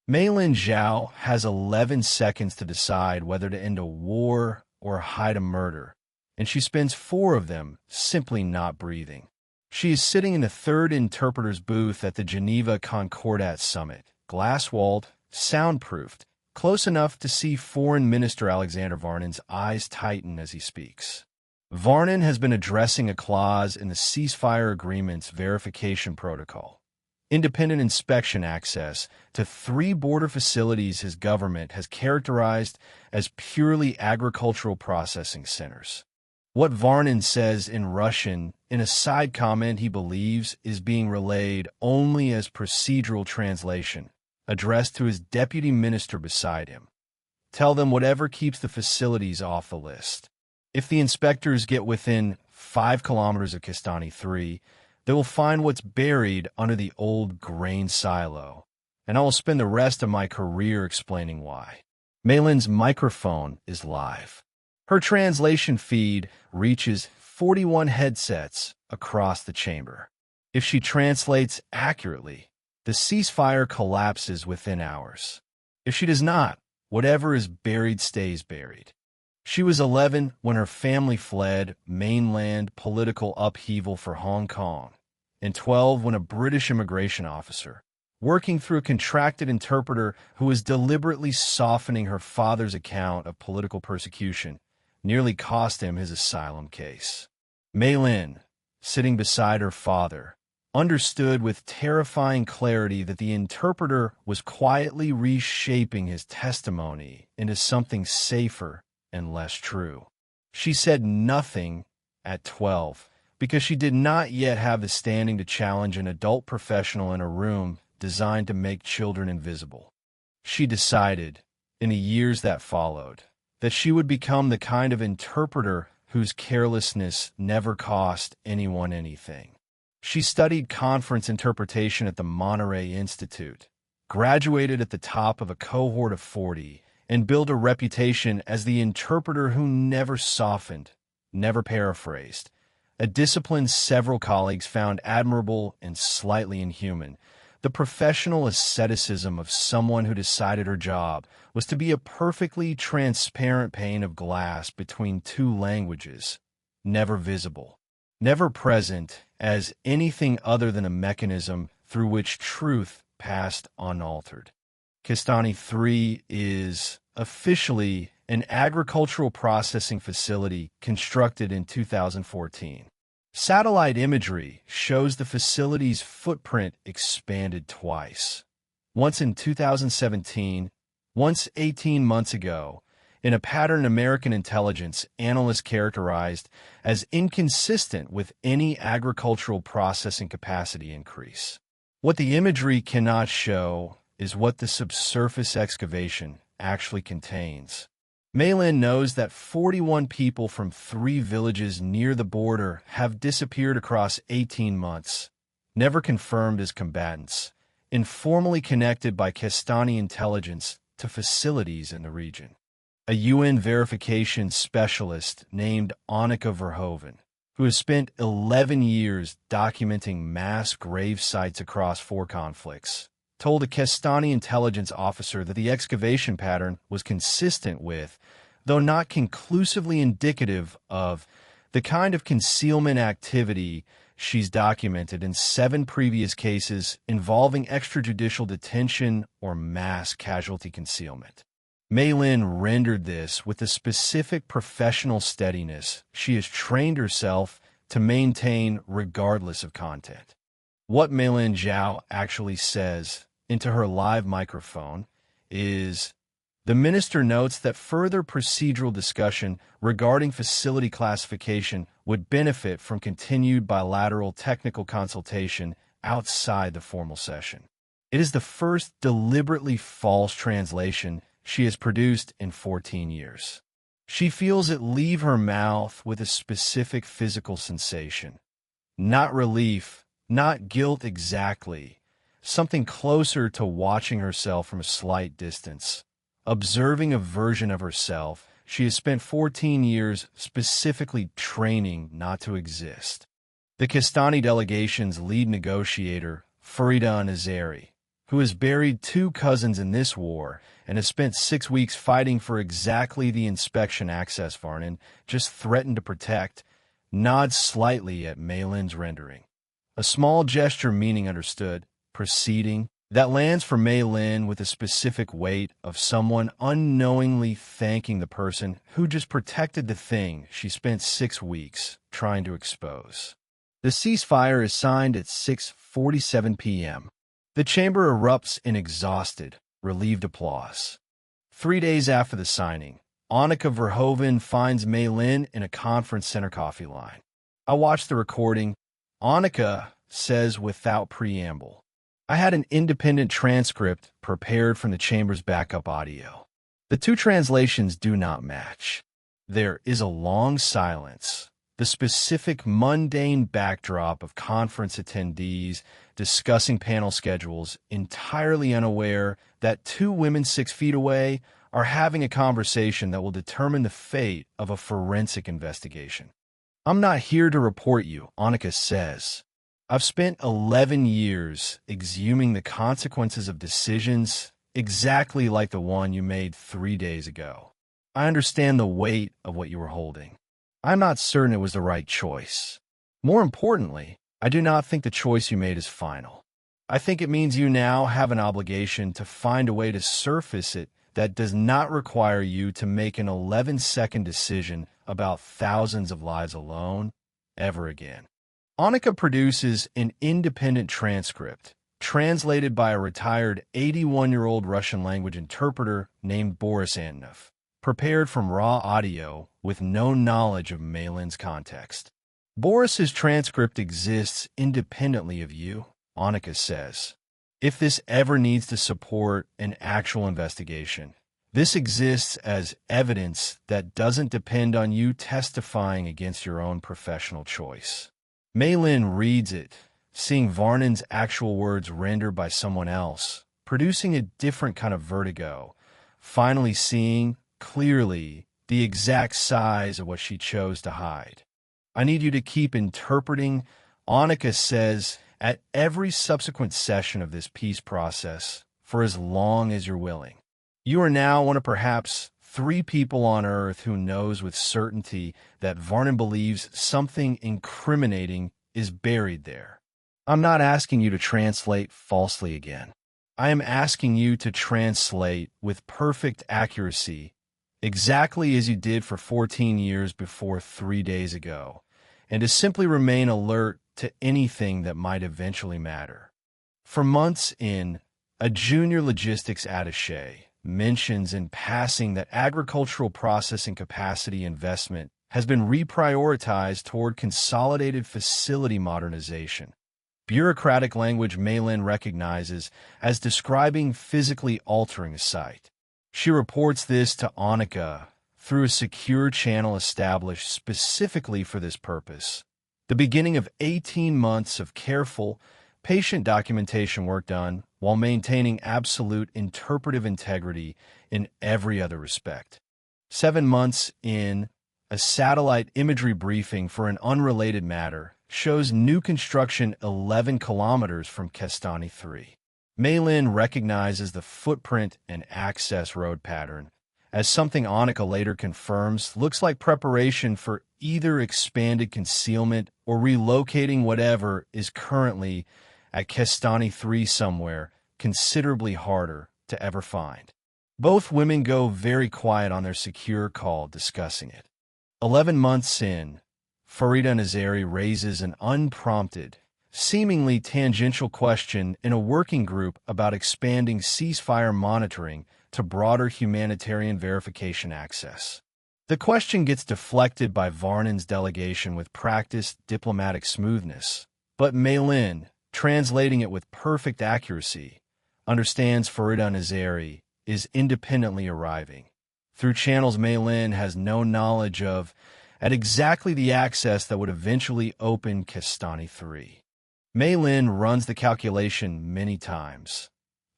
Mei-Lin Zhao has 11 seconds to decide whether to end a war or hide a murder, and she spends 4 of them simply not breathing. She is sitting in the third interpreter's booth at the Geneva Concordat Summit, glass-walled, soundproofed, close enough to see Foreign Minister Alexander Varnin's eyes tighten as he speaks. Varnin has been addressing a clause in the ceasefire agreement's verification protocol. Independent inspection access to 3 border facilities his government has characterized as purely agricultural processing centers. What Varnin says in Russian, in a side comment he believes is being relayed only as procedural translation, addressed to his deputy minister beside him. Tell them whatever keeps the facilities off the list. If the inspectors get within 5 kilometers of Kestani 3, they will find what's buried under the old grain silo, and I will spend the rest of my career explaining why. Mei-Lin's microphone is live. Her translation feed reaches 41 headsets across the chamber. If she translates accurately, the ceasefire collapses within hours. If she does not, whatever is buried stays buried. She was 11 when her family fled mainland political upheaval for Hong Kong, and 12 when a British immigration officer, working through a contracted interpreter who was deliberately softening her father's account of political persecution, nearly cost him his asylum case. Mei-Lin, sitting beside her father, understood with terrifying clarity that the interpreter was quietly reshaping his testimony into something safer and less true. She said nothing at 12 because she did not yet have the standing to challenge an adult professional in a room designed to make children invisible. She decided, in the years that followed, that she would become the kind of interpreter whose carelessness never cost anyone anything. She studied conference interpretation at the Monterey Institute, graduated at the top of a cohort of 40, and built a reputation as the interpreter who never softened, never paraphrased, a discipline several colleagues found admirable and slightly inhuman, the professional asceticism of someone who decided her job was to be a perfectly transparent pane of glass between 2 languages, never visible, never present as anything other than a mechanism through which truth passed unaltered. Kestani 3 is officially an agricultural processing facility constructed in 2014. Satellite imagery shows the facility's footprint expanded twice. Once in 2017, once 18 months ago, in a pattern American intelligence analysts characterized as inconsistent with any agricultural processing capacity increase. What the imagery cannot show is what the subsurface excavation actually contains. Mei-Lin knows that 41 people from 3 villages near the border have disappeared across 18 months, never confirmed as combatants, informally connected by Kestani intelligence to facilities in the region. A UN verification specialist named Annika Verhoeven, who has spent 11 years documenting mass grave sites across 4 conflicts, told a Kestani intelligence officer that the excavation pattern was consistent with, though not conclusively indicative of, the kind of concealment activity she's documented in 7 previous cases involving extrajudicial detention or mass casualty concealment. Mei-Lin rendered this with the specific professional steadiness she has trained herself to maintain regardless of content. What Mei-Lin Zhao actually says into her live microphone is, the minister notes that further procedural discussion regarding facility classification would benefit from continued bilateral technical consultation outside the formal session. It is the first deliberately false translation she has produced in 14 years. She feels it leave her mouth with a specific physical sensation. Not relief, not guilt exactly, something closer to watching herself from a slight distance, observing a version of herself she has spent 14 years specifically training not to exist. The Kestani delegation's lead negotiator, Farida Nazari, who has buried 2 cousins in this war and has spent 6 weeks fighting for exactly the inspection access Varnon just threatened to protect, nods slightly at Mei-Lin's rendering. A small gesture meaning understood, proceeding, that lands for Mei-Lin with a specific weight of someone unknowingly thanking the person who just protected the thing she spent 6 weeks trying to expose. The ceasefire is signed at 6:47 p.m. The chamber erupts in exhausted, relieved applause. 3 days after the signing, Annika Verhoeven finds Mei-Lin in a conference center coffee line. I watched the recording. Annika says without preamble, "I had an independent transcript prepared from the chamber's backup audio. The 2 translations do not match. There is a long silence, the specific mundane backdrop of conference attendees discussing panel schedules, entirely unaware that 2 women 6 feet away are having a conversation that will determine the fate of a forensic investigation. I'm not here to report you," Annika says. "I've spent 11 years exhuming the consequences of decisions exactly like the one you made 3 days ago. I understand the weight of what you were holding. I'm not certain it was the right choice. More importantly, I do not think the choice you made is final. I think it means you now have an obligation to find a way to surface it that does not require you to make an 11-second decision about thousands of lives alone, ever again." Annika produces an independent transcript, translated by a retired 81-year-old Russian language interpreter named Boris Antonov, prepared from raw audio with no knowledge of Mei-Lin's context. "Boris's transcript exists independently of you," Annika says. "If this ever needs to support an actual investigation, this exists as evidence that doesn't depend on you testifying against your own professional choice." Mei-Lin reads it, seeing Varnon's actual words rendered by someone else, producing a different kind of vertigo, finally seeing, clearly, the exact size of what she chose to hide. "I need you to keep interpreting," Annika says, "at every subsequent session of this peace process for as long as you're willing. You are now one of perhaps 3 people on Earth who knows with certainty that Varnon believes something incriminating is buried there. I'm not asking you to translate falsely again. I am asking you to translate with perfect accuracy, exactly as you did for 14 years before 3 days ago, and to simply remain alert to anything that might eventually matter." For months in, a junior logistics attaché mentions in passing that agricultural processing capacity investment has been reprioritized toward consolidated facility modernization, bureaucratic language Mei-Lin recognizes as describing physically altering a site. She reports this to Annika through a secure channel established specifically for this purpose, the beginning of 18 months of careful, patient documentation work done while maintaining absolute interpretive integrity in every other respect. 7 months in, a satellite imagery briefing for an unrelated matter shows new construction 11 kilometers from Kestani 3. Mei-Lin recognizes the footprint and access road pattern as something Annika later confirms looks like preparation for either expanded concealment or relocating whatever is currently at Kestani 3 somewhere considerably harder to ever find. Both women go very quiet on their secure call discussing it. 11 months in, Farida Nazari raises an unprompted, seemingly tangential question in a working group about expanding ceasefire monitoring to broader humanitarian verification access. The question gets deflected by Varnon's delegation with practiced diplomatic smoothness, but Mei-Lin, translating it with perfect accuracy, understands Farida Nazari is independently arriving, through channels Mei-Lin has no knowledge of, at exactly the access that would eventually open Kestani 3. Mei-Lin runs the calculation many times.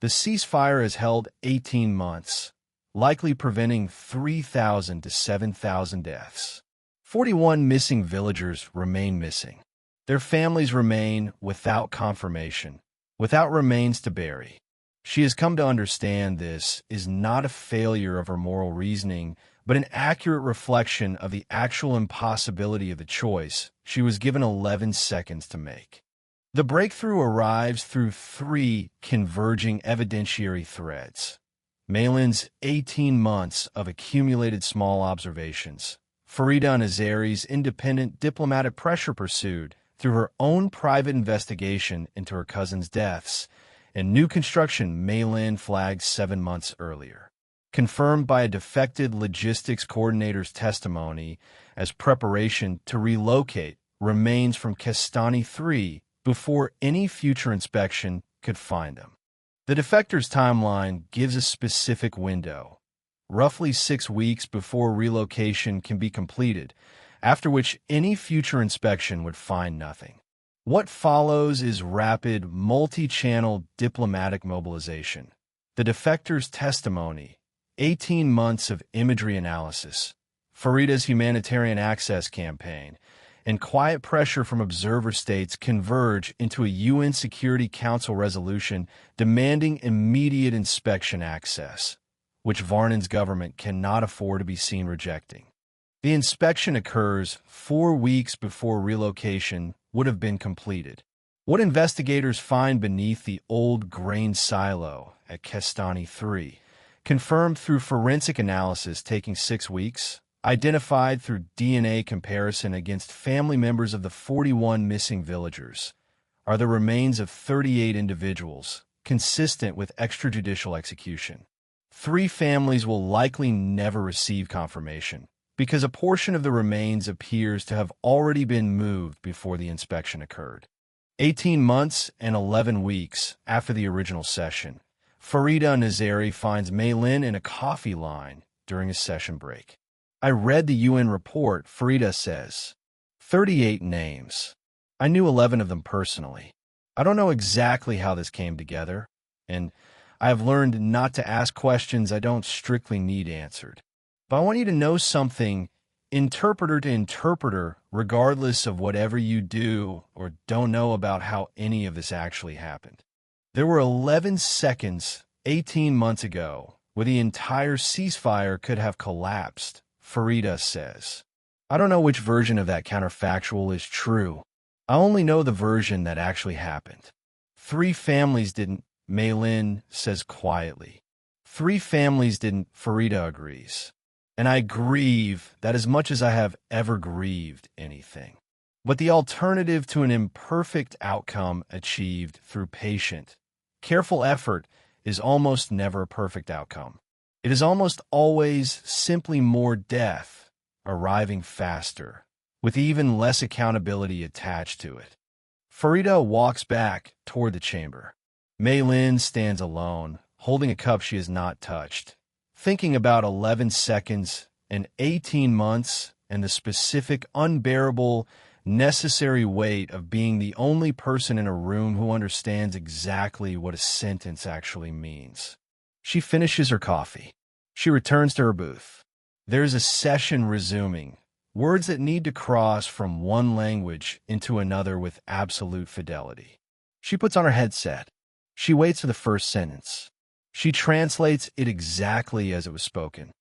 The ceasefire has held 18 months, likely preventing 3,000 to 7,000 deaths. 41 missing villagers remain missing. Their families remain without confirmation, without remains to bury. She has come to understand this is not a failure of her moral reasoning, but an accurate reflection of the actual impossibility of the choice she was given 11 seconds to make. The breakthrough arrives through three converging evidentiary threads: Mei-Lin's 18 months of accumulated small observations, Farida Nazari's independent diplomatic pressure pursued through her own private investigation into her cousin's deaths, and new construction Mei-Lin flagged 7 months earlier, confirmed by a defected logistics coordinator's testimony as preparation to relocate remains from Kestani 3 before any future inspection could find them. The defector's timeline gives a specific window, roughly 6 weeks before relocation can be completed, after which any future inspection would find nothing. What follows is rapid, multi-channel diplomatic mobilization. The defector's testimony, 18 months of imagery analysis, Farida's humanitarian access campaign, and quiet pressure from observer states converge into a UN Security Council resolution demanding immediate inspection access, which Varnen's government cannot afford to be seen rejecting. The inspection occurs 4 weeks before relocation would have been completed. What investigators find beneath the old grain silo at Kestani 3, confirmed through forensic analysis taking 6 weeks, identified through DNA comparison against family members of the 41 missing villagers, are the remains of 38 individuals, consistent with extrajudicial execution. 3 families will likely never receive confirmation, because a portion of the remains appears to have already been moved before the inspection occurred. 18 months and 11 weeks after the original session, Farida Nazari finds Mei-Lin in a coffee line during a session break. I read the UN report, Farida says. 38 names. I knew 11 of them personally. I don't know exactly how this came together, and I have learned not to ask questions I don't strictly need answered. But I want you to know something, interpreter to interpreter, regardless of whatever you do or don't know about how any of this actually happened. There were 11 seconds 18 months ago where the entire ceasefire could have collapsed, Farida says. I don't know which version of that counterfactual is true. I only know the version that actually happened. 3 families didn't, Mei-Lin says quietly. 3 families didn't, Farida agrees. And I grieve that as much as I have ever grieved anything. But the alternative to an imperfect outcome achieved through patient, careful effort is almost never a perfect outcome. It is almost always simply more death, arriving faster, with even less accountability attached to it. Farida walks back toward the chamber. Mei-Lin stands alone, holding a cup she has not touched, thinking about 11 seconds and 18 months and the specific, unbearable, necessary weight of being the only person in a room who understands exactly what a sentence actually means. She finishes her coffee. She returns to her booth. There's a session resuming, words that need to cross from one language into another with absolute fidelity. She puts on her headset. She waits for the first sentence. She translates it exactly as it was spoken.